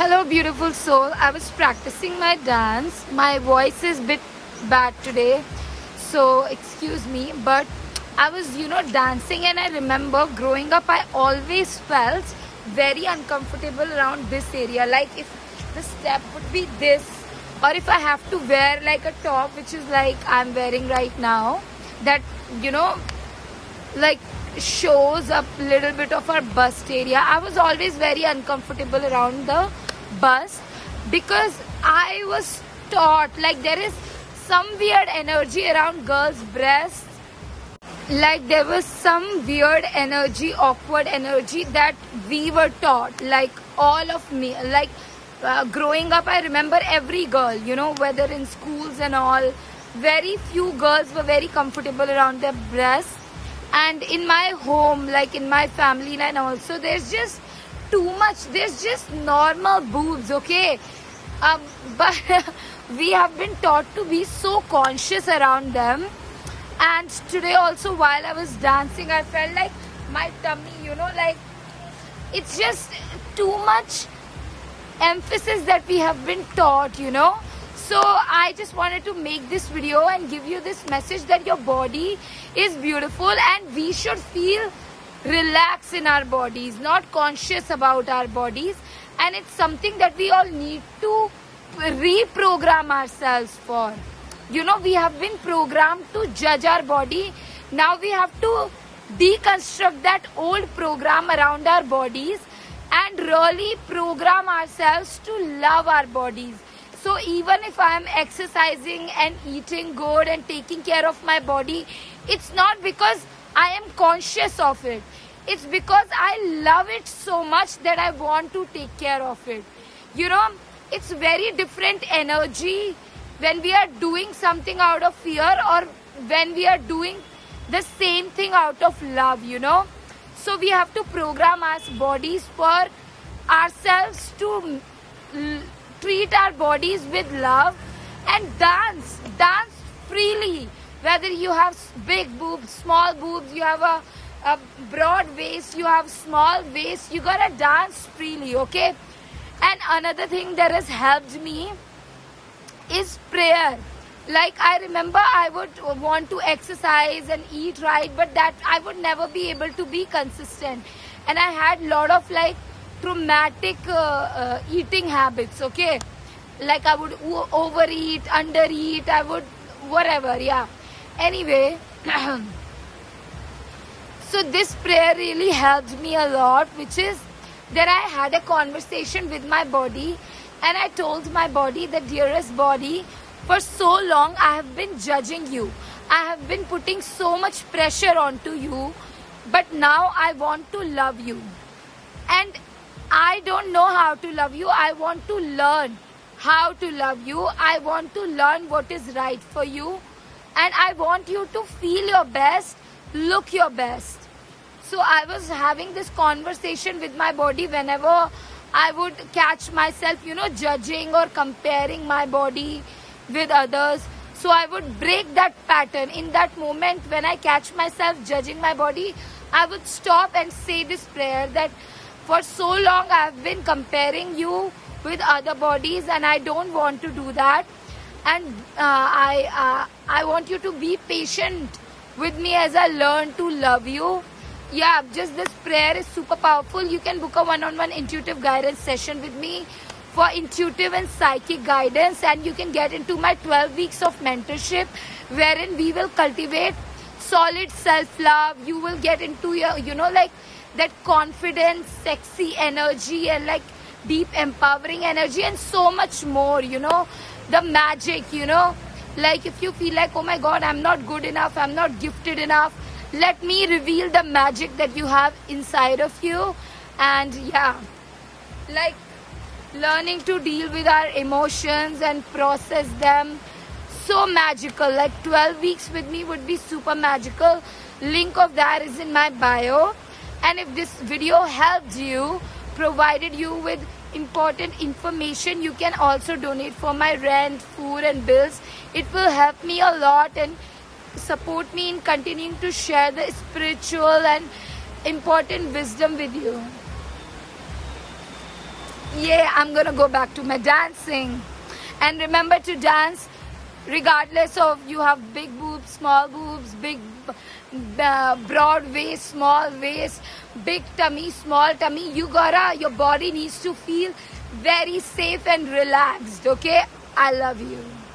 Hello, beautiful soul. I was practicing my dance. My voice is a bit bad today, so excuse me. But I was, dancing, and I remember growing up, I always felt very uncomfortable around this area. Like if the step would be this, or if I have to wear like a top, which is like I'm wearing right now, that like shows up little bit of our bust area. I was always very uncomfortable around the bust because I was taught like there is some weird energy around girls' breasts. Like there was some weird energy, awkward energy that we were taught. Like all of me, like growing up, I remember every girl, whether in schools and all, very few girls were very comfortable around their breasts. And in my home, like in my family line also, there's just too much. There's just normal boobs, okay? But we have been taught to be so conscious around them. And today also, while I was dancing, I felt like my tummy, like it's just too much emphasis that we have been taught, So I just wanted to make this video and give you this message that your body is beautiful and we should feel relaxed in our bodies, not conscious about our bodies. And it's something that we all need to reprogram ourselves for. We have been programmed to judge our body. Now we have to deconstruct that old program around our bodies and really program ourselves to love our bodies. So even if I am exercising and eating good and taking care of my body, it's not because I am conscious of it. It's because I love it so much that I want to take care of it. It's very different energy when we are doing something out of fear or when we are doing the same thing out of love, So we have to program our bodies for ourselves to treat our bodies with love and dance freely. Whether you have big boobs, small boobs, you have a broad waist, you have small waist, you gotta dance freely, okay? And another thing that has helped me is prayer. Like I remember I would want to exercise and eat right, but that I would never be able to be consistent. And I had lot of like traumatic eating habits, okay? Like I would overeat, undereat, I would whatever, yeah. Anyway, so this prayer really helped me a lot, which is that I had a conversation with my body and I told my body that, dearest body, for so long I have been judging you. I have been putting so much pressure onto you, but now I want to love you. And I don't know how to love you. I want to learn how to love you. I want to learn what is right for you. And I want you to feel your best, look your best. So I was having this conversation with my body whenever I would catch myself, judging or comparing my body with others. So I would break that pattern. In that moment when I catch myself judging my body, I would stop and say this prayer that for so long I have been comparing you with other bodies and I don't want to do that. And I want you to be patient with me as I learn to love you. Yeah, just this prayer is super powerful. You can book a one-on-one intuitive guidance session with me for intuitive and psychic guidance, and you can get into my 12 weeks of mentorship wherein we will cultivate solid self-love. You will get into your, like that confident, sexy energy and like deep empowering energy and so much more, the magic, like if you feel like, oh my God, I'm not good enough, I'm not gifted enough, let me reveal the magic that you have inside of you. And yeah, like learning to deal with our emotions and process them, so magical. Like 12 weeks with me would be super magical. Link of that is in my bio. And if this video helped you, provided you with important information, you can also donate for my rent, food and bills. It will help me a lot and support me in continuing to share the spiritual and important wisdom with you. yeah, I'm gonna go back to my dancing. And remember to dance regardless of you have big boobs, big broad waist, small waist, big tummy, small tummy. Your body needs to feel very safe and relaxed, okay? I love you.